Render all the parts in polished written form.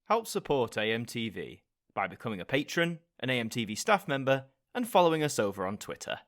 Help support AMTV by becoming a patron, an AMTV staff member, and following us over on Twitter.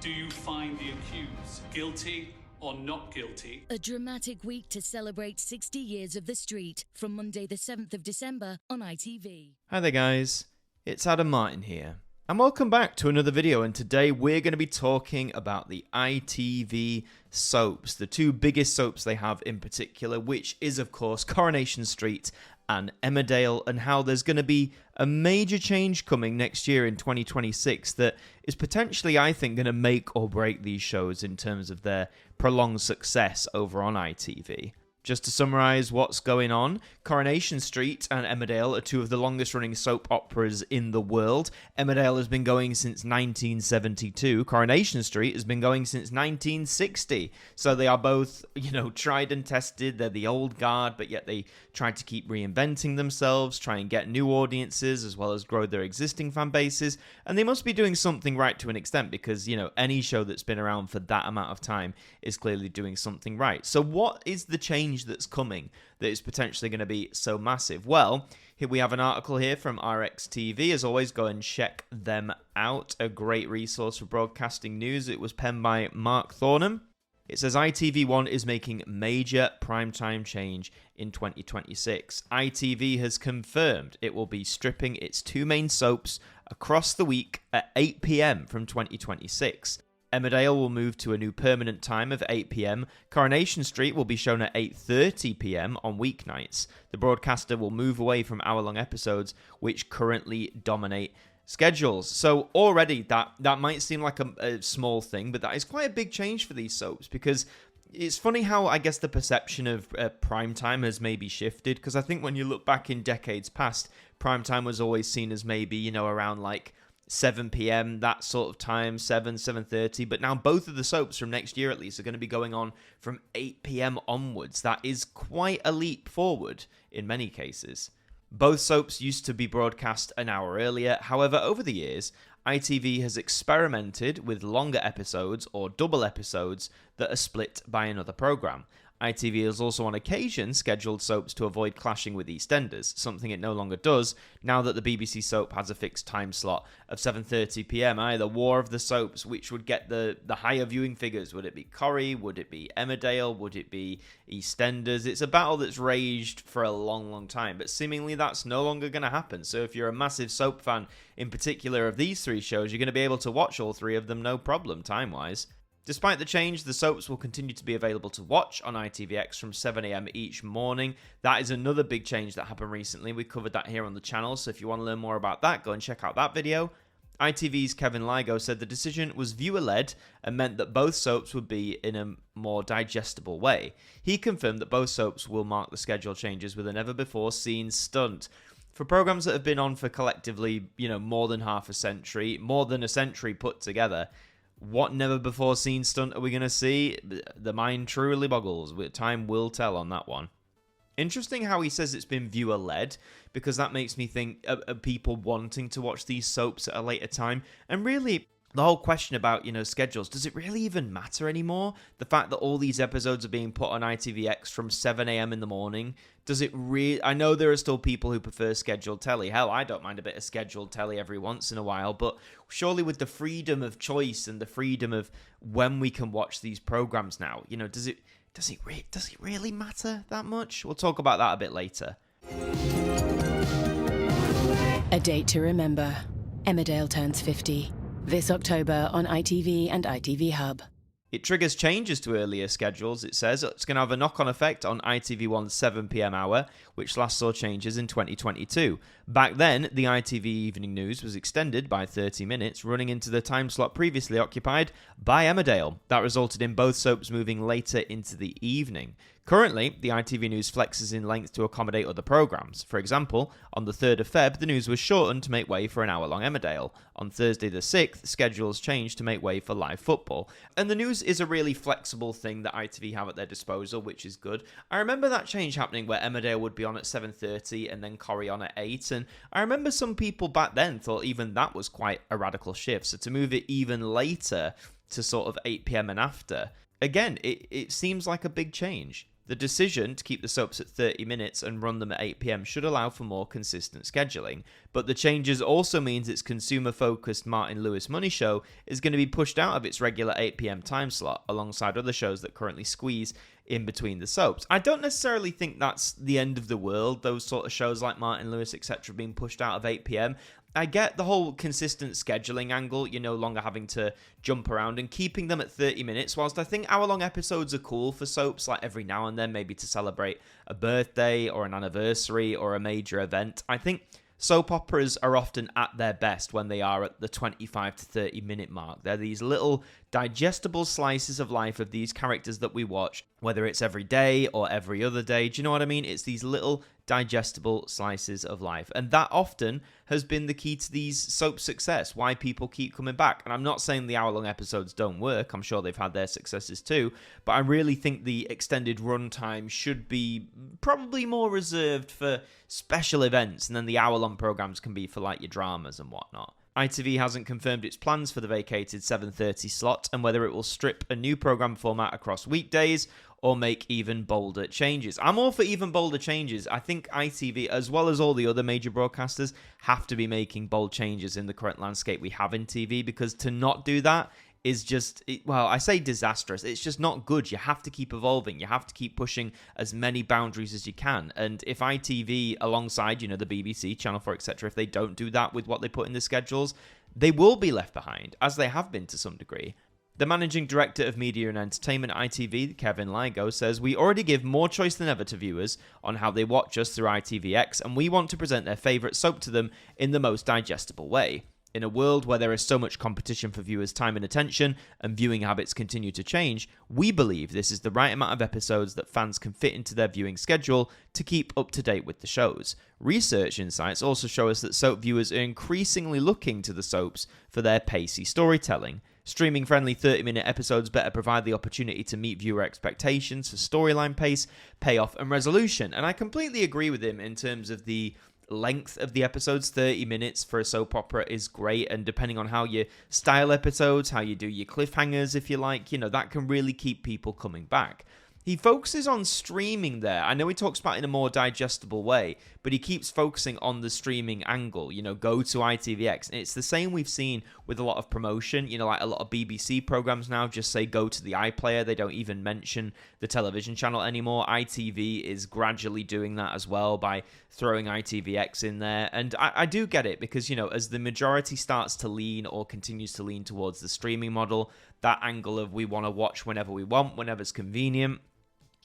Do you find the accused guilty or not guilty? A dramatic week to celebrate 60 years of the street from Monday the 7th of December on ITV. Hi there guys, it's Adam Martyn here. And welcome back to another video, and today we're going to be talking about the ITV soaps, the two biggest soaps they have in particular, which is of course Coronation Street and Emmerdale, and how there's going to be a major change coming next year in 2026 that is potentially, I think, going to make or break these shows in terms of their prolonged success over on ITV. Just to summarise what's going on, Coronation Street and Emmerdale are two of the longest running soap operas in the world. Emmerdale has been going since 1972. Coronation Street has been going since 1960. So they are both, tried and tested. They're the old guard, but yet they try to keep reinventing themselves, try and get new audiences, as well as grow their existing fan bases. And they must be doing something right to an extent because, any show that's been around for that amount of time is clearly doing something right. So what is the change that's coming that is potentially going to be so massive? Well, here we have an article here from RXTV. As always, go and check them out. A great resource for broadcasting news. It was penned by Mark Thornham. It says ITV1 is making major primetime change in 2026. ITV has confirmed it will be stripping its two main soaps across the week at 8 p.m. from 2026. Emmerdale will move to a new permanent time of 8 p.m. Coronation Street will be shown at 8:30 p.m. on weeknights. The broadcaster will move away from hour-long episodes, which currently dominate schedules. So already that might seem like a small thing, but that is quite a big change for these soaps, because it's funny how I guess the perception of prime time has maybe shifted, because I think when you look back in decades past, prime time was always seen as maybe, around like 7 p.m, that sort of time, 7:30, but now both of the soaps from next year at least are going to be going on from 8 p.m. onwards. That is quite a leap forward in many cases. Both soaps used to be broadcast an hour earlier. However, over the years, ITV has experimented with longer episodes or double episodes that are split by another programme. ITV has also on occasion scheduled soaps to avoid clashing with EastEnders, something it no longer does now that the BBC soap has a fixed time slot of 7:30 p.m. Either War of the Soaps, which would get the higher viewing figures. Would it be Corrie? Would it be Emmerdale? Would it be EastEnders? It's a battle that's raged for a long, long time, but seemingly that's no longer going to happen. So if you're a massive soap fan, in particular of these three shows, you're going to be able to watch all three of them no problem, time-wise. Despite the change, the soaps will continue to be available to watch on ITVX from 7 a.m. each morning. That is another big change that happened recently. We covered that here on the channel, so if you want to learn more about that, go and check out that video. ITV's Kevin Lygo said the decision was viewer-led and meant that both soaps would be in a more digestible way. He confirmed that both soaps will mark the schedule changes with a never-before-seen stunt. For programmes that have been on for collectively, more than half a century, more than a century put together, what never-before-seen stunt are we going to see? The mind truly boggles. Time will tell on that one. Interesting how he says it's been viewer-led, because that makes me think of people wanting to watch these soaps at a later time. And really, the whole question about, schedules, does it really even matter anymore? The fact that all these episodes are being put on ITVX from 7 a.m. in the morning, does it really... I know there are still people who prefer scheduled telly. Hell, I don't mind a bit of scheduled telly every once in a while, but surely with the freedom of choice and the freedom of when we can watch these programs now, does it really matter that much? We'll talk about that a bit later. A date to remember. Emmerdale turns 50. This October on ITV and ITV Hub. It triggers changes to earlier schedules, it says. It's going to have a knock-on effect on ITV1's 7 p.m. hour, which last saw changes in 2022. Back then, the ITV Evening News was extended by 30 minutes, running into the time slot previously occupied by Emmerdale. That resulted in both soaps moving later into the evening. Currently, the ITV News flexes in length to accommodate other programmes. For example, on the 3rd of Feb, the news was shortened to make way for an hour-long Emmerdale. On Thursday the 6th, schedules changed to make way for live football. And the news is a really flexible thing that ITV have at their disposal, which is good. I remember that change happening where Emmerdale would be on at 7:30 and then Corrie on at 8, and I remember some people back then thought even that was quite a radical shift. So to move it even later to sort of 8 p.m. and after, again, it seems like a big change. The decision to keep the soaps at 30 minutes and run them at 8 PM should allow for more consistent scheduling, but the changes also means its consumer-focused Martyn Lewis Money Show is going to be pushed out of its regular 8 PM time slot alongside other shows that currently squeeze in between the soaps. I don't necessarily think that's the end of the world, those sort of shows like Martyn Lewis, etc., being pushed out of 8 PM. I get the whole consistent scheduling angle, you're no longer having to jump around, and keeping them at 30 minutes, whilst I think hour-long episodes are cool for soaps, like every now and then, maybe to celebrate a birthday or an anniversary or a major event. I think soap operas are often at their best when they are at the 25 to 30 minute mark. They're these little digestible slices of life of these characters that we watch, whether it's every day or every other day. Do you know what I mean? It's these little digestible slices of life. And that often has been the key to these soap success, why people keep coming back. And I'm not saying the hour-long episodes don't work. I'm sure they've had their successes too. But I really think the extended runtime should be probably more reserved for special events. And then the hour-long programs can be for like your dramas and whatnot. ITV hasn't confirmed its plans for the vacated 7:30 slot and whether it will strip a new programme format across weekdays or make even bolder changes. I'm all for even bolder changes. I think ITV, as well as all the other major broadcasters, have to be making bold changes in the current landscape we have in TV, because to not do that is just, well, I say disastrous. It's just not good. You have to keep evolving. You have to keep pushing as many boundaries as you can. And if ITV, alongside, the BBC, Channel 4, etc., if they don't do that with what they put in the schedules, they will be left behind, as they have been to some degree. The managing director of media and entertainment at ITV, Kevin Lygo, says, "We already give more choice than ever to viewers on how they watch us through ITVX, and we want to present their favourite soap to them in the most digestible way. In a world where there is so much competition for viewers' time and attention, and viewing habits continue to change, we believe this is the right amount of episodes that fans can fit into their viewing schedule to keep up to date with the shows. Research insights also show us that soap viewers are increasingly looking to the soaps for their pacey storytelling. Streaming-friendly 30-minute episodes better provide the opportunity to meet viewer expectations for storyline pace, payoff, and resolution." And I completely agree with him in terms of the length of the episodes. 30 minutes for a soap opera is great, and depending on how you style episodes, how you do your cliffhangers, if you like, that can really keep people coming back. He focuses on streaming there. I know he talks about it in a more digestible way, but he keeps focusing on the streaming angle, go to ITVX. And it's the same we've seen with a lot of promotion, like a lot of BBC programs now just say go to the iPlayer. They don't even mention the television channel anymore. ITV is gradually doing that as well by throwing ITVX in there. And I do get it because, as the majority starts to lean or continues to lean towards the streaming model, that angle of we want to watch whenever we want, whenever's convenient.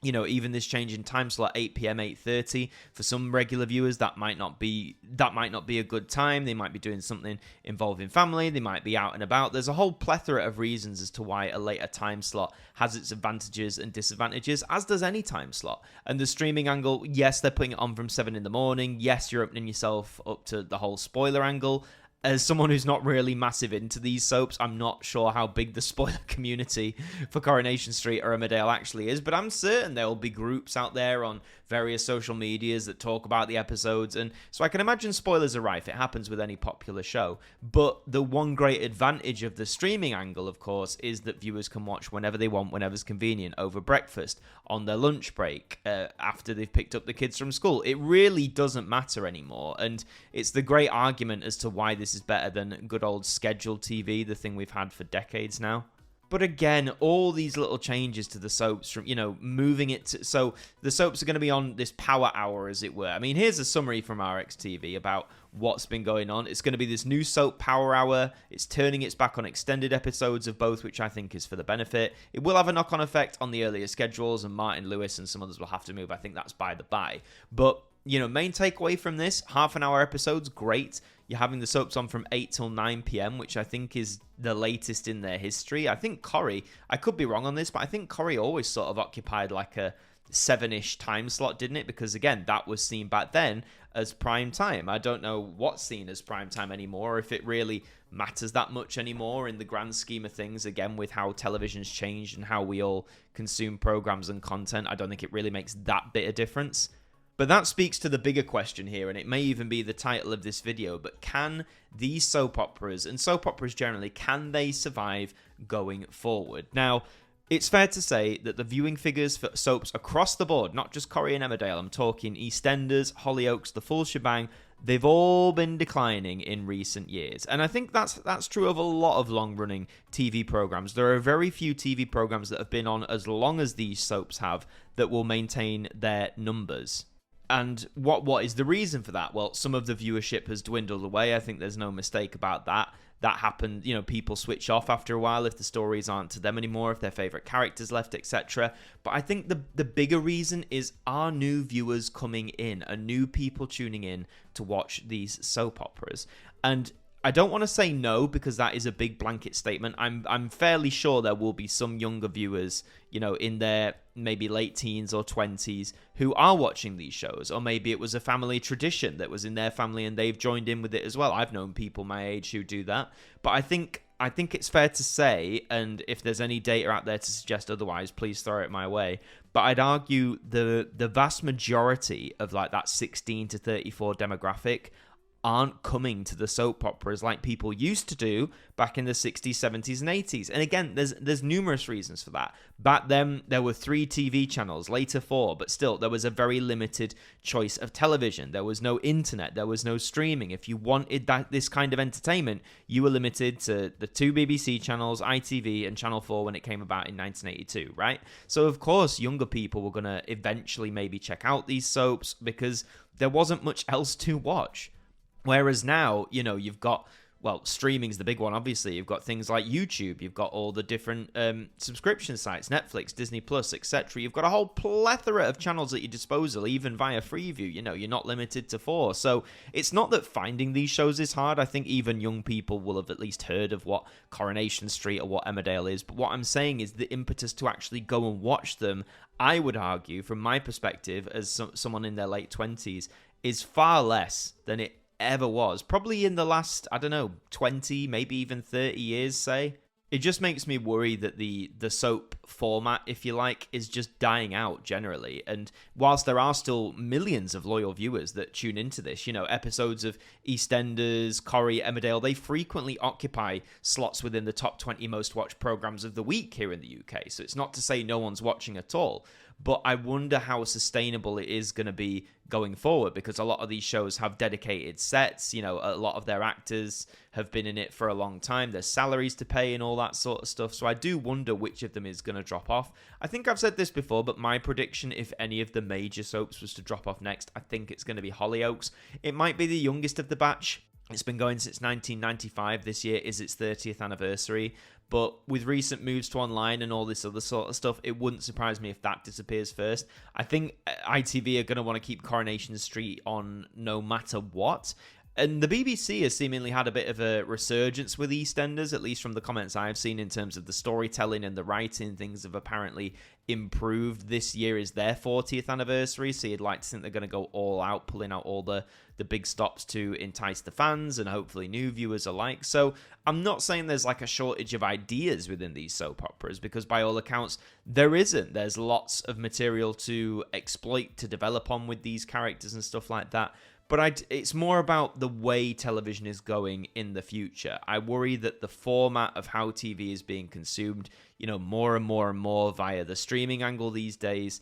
Even this change in time slot, 8 PM, 8:30, for some regular viewers, that might not be a good time. They might be doing something involving family. They might be out and about. There's a whole plethora of reasons as to why a later time slot has its advantages and disadvantages, as does any time slot. And the streaming angle, yes, they're putting it on from 7 in the morning. Yes, you're opening yourself up to the whole spoiler angle. As someone who's not really massive into these soaps, I'm not sure how big the spoiler community for Coronation Street or Emmerdale actually is, but I'm certain there will be groups out there on various social medias that talk about the episodes, and so I can imagine spoilers are rife. It happens with any popular show. But the one great advantage of the streaming angle, of course, is that viewers can watch whenever they want, whenever's convenient, over breakfast, on their lunch break, after they've picked up the kids from school. It really doesn't matter anymore, and it's the great argument as to why this is better than good old scheduled TV, the thing we've had for decades now. But again, all these little changes to the soaps from, moving it to, so the soaps are going to be on this power hour, as it were. I mean, here's a summary from RxTV about what's been going on. It's going to be this new soap power hour. It's turning its back on extended episodes of both, which I think is for the benefit. It will have a knock-on effect on the earlier schedules, and Martyn Lewis and some others will have to move. I think that's by the by. But, main takeaway from this, half-an-hour episodes, great. You're having the soaps on from 8 till 9 PM, which I think is the latest in their history. I think Corrie, I could be wrong on this, but I think Corrie always sort of occupied like a 7-ish time slot, didn't it? Because again, that was seen back then as prime time. I don't know what's seen as prime time anymore, or if it really matters that much anymore in the grand scheme of things. Again, with how television's changed and how we all consume programs and content, I don't think it really makes that bit of difference. But that speaks to the bigger question here, and it may even be the title of this video, but can these soap operas, and soap operas generally, can they survive going forward? Now, It's fair to say that the viewing figures for soaps across the board, not just Corrie and Emmerdale, I'm talking EastEnders, Hollyoaks, the full shebang, they've all been declining in recent years. And I think that's true of a lot of long-running TV programmes. There are very few TV programmes that have been on as long as these soaps have that will maintain their numbers. And what is the reason for that? Well, some of the viewership has dwindled away. I think there's no mistake about that. That happened, people switch off after a while if the stories aren't to them anymore, if their favourite characters left, etc. But I think the bigger reason is are new viewers coming in, are new people tuning in to watch these soap operas. And I don't want to say no because that is a big blanket statement. I'm fairly sure there will be some younger viewers, in their maybe late teens or 20s who are watching these shows, or maybe it was a family tradition that was in their family and they've joined in with it as well. I've known people my age who do that, but I think it's fair to say, and if there's any data out there to suggest otherwise, please throw it my way. But I'd argue the vast majority of like that 16 to 34 demographic aren't coming to the soap operas like people used to do back in the 60s, 70s, and 80s. And again, there's numerous reasons for that. Back then, there were 3 TV channels, later 4, but still, there was a very limited choice of television. There was no internet, there was no streaming. If you wanted this kind of entertainment, you were limited to the 2 BBC channels, ITV, and Channel 4 when it came about in 1982, right? So, of course, younger people were going to eventually maybe check out these soaps because there wasn't much else to watch. Whereas now, you've got, streaming's the big one, obviously. You've got things like YouTube. You've got all the different subscription sites, Netflix, Disney+, etc. You've got a whole plethora of channels at your disposal, even via Freeview. You're not limited to 4. So it's not that finding these shows is hard. I think even young people will have at least heard of what Coronation Street or what Emmerdale is. But what I'm saying is the impetus to actually go and watch them, I would argue, from my perspective, as someone in their late 20s, is far less than it ever was, probably in the last 20, maybe even 30 years, say. It just makes me worry that the soap format, if you like, is just dying out generally. And whilst there are still millions of loyal viewers that tune into this, episodes of EastEnders, Corrie, Emmerdale, they frequently occupy slots within the top 20 most watched programmes of the week here in the UK. So it's not to say no one's watching at all, but I wonder how sustainable it is going to be going forward, because a lot of these shows have dedicated sets. A lot of their actors have been in it for a long time. There's salaries to pay and all that sort of stuff. So I do wonder which of them is going to drop off. I think I've said this before, but my prediction, if any of the major soaps was to drop off next, I think it's going to be Hollyoaks. It might be the youngest of the batch. It's been going since 1995. This year is its 30th anniversary. But with recent moves to online and all this other sort of stuff, it wouldn't surprise me if that disappears first. I think ITV are going to want to keep Coronation Street on no matter what. And the BBC has seemingly had a bit of a resurgence with EastEnders, at least from the comments I've seen in terms of the storytelling and the writing. Things have apparently improved. This year is their 40th anniversary, so you'd like to think they're going to go all out, pulling out all the big stops to entice the fans and hopefully new viewers alike. So I'm not saying there's like a shortage of ideas within these soap operas, because by all accounts there isn't. There's lots of material to exploit, to develop on with these characters and stuff like that. But it's more about the way television is going in the future. I worry that the format of how TV is being consumed, more and more and more via the streaming angle these days.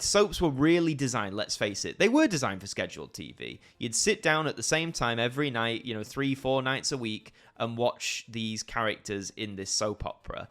Soaps were really designed, let's face it, they were designed for scheduled TV. You'd sit down at the same time every night, 3-4 nights a week, and watch these characters in this soap opera.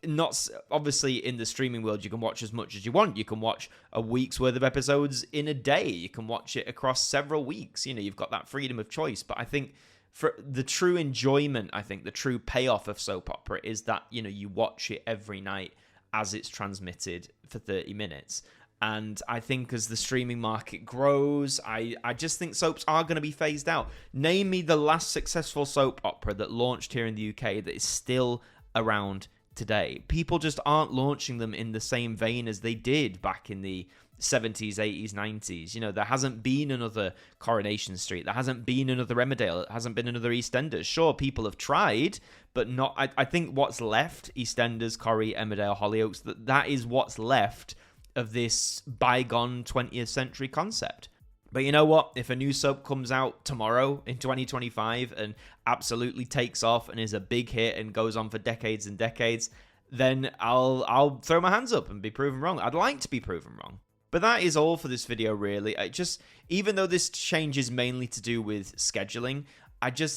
Not obviously in the streaming world, you can watch as much as you want. You can watch a week's worth of episodes in a day. You can watch it across several weeks. You've got that freedom of choice. But I think for the true enjoyment, I think the true payoff of soap opera is that, you watch it every night as it's transmitted for 30 minutes. And I think as the streaming market grows, I just think soaps are going to be phased out. Name me the last successful soap opera that launched here in the UK that is still around today. People just aren't launching them in the same vein as they did back in the 70s, 80s, 90s. There hasn't been another Coronation Street. There hasn't been another Emmerdale. There hasn't been another EastEnders. Sure, people have tried, but not. I think what's left, EastEnders, Corrie, Emmerdale, Hollyoaks, that is what's left of this bygone 20th century concept. But you know what? If a new soap comes out tomorrow in 2025 and absolutely takes off and is a big hit and goes on for decades and decades, then I'll throw my hands up and be proven wrong. I'd like to be proven wrong. But that is all for this video, really. Even though this change is mainly to do with scheduling,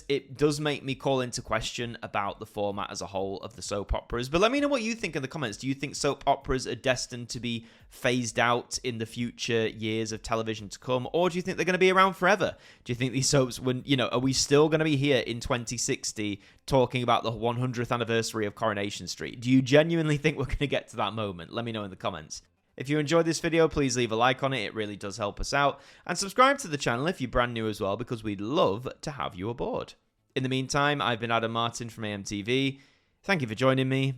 it does make me call into question about the format as a whole of the soap operas. But let me know what you think in the comments. Do you think soap operas are destined to be phased out in the future years of television to come? Or do you think they're going to be around forever? Do you think these soaps, are we still going to be here in 2060 talking about the 100th anniversary of Coronation Street? Do you genuinely think we're going to get to that moment? Let me know in the comments. If you enjoyed this video, please leave a like on it. It really does help us out. And subscribe to the channel if you're brand new as well, because we'd love to have you aboard. In the meantime, I've been Adam Martyn from AMTV. Thank you for joining me,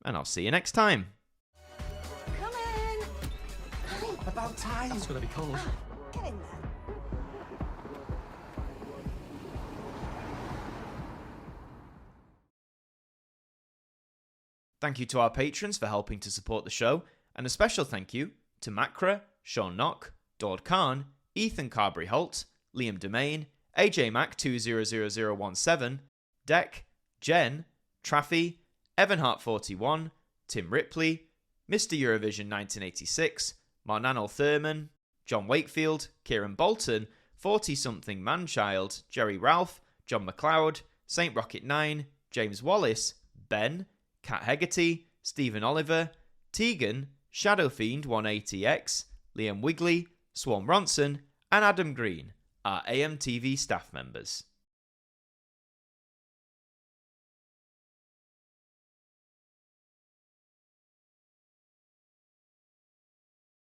and I'll see you next time. Come in. About time. It's going to be cold. Get in there. Thank you to our patrons for helping to support the show. And a special thank you to Macra, Shaun Knock, Daud Khan, Ethan Carberry-Holt, Liam Domain, AJ Mac 200017, Deck, Jen, Traffy, Evan Hart 41, Tim Ripley, Mr. Eurovision 1986, Marnanel Thurman, John Wakefield, Kieran Bolton, 40-something Manchild, Jerry Ralph, John McLeod, Saint Rocket 9, James Wallace, Ben, Kat Hegarty, Stephen Oliver, Tegan, Shadow Fiend 180X, Liam Wigley, Swan Ronson, and Adam Green are AMTV staff members.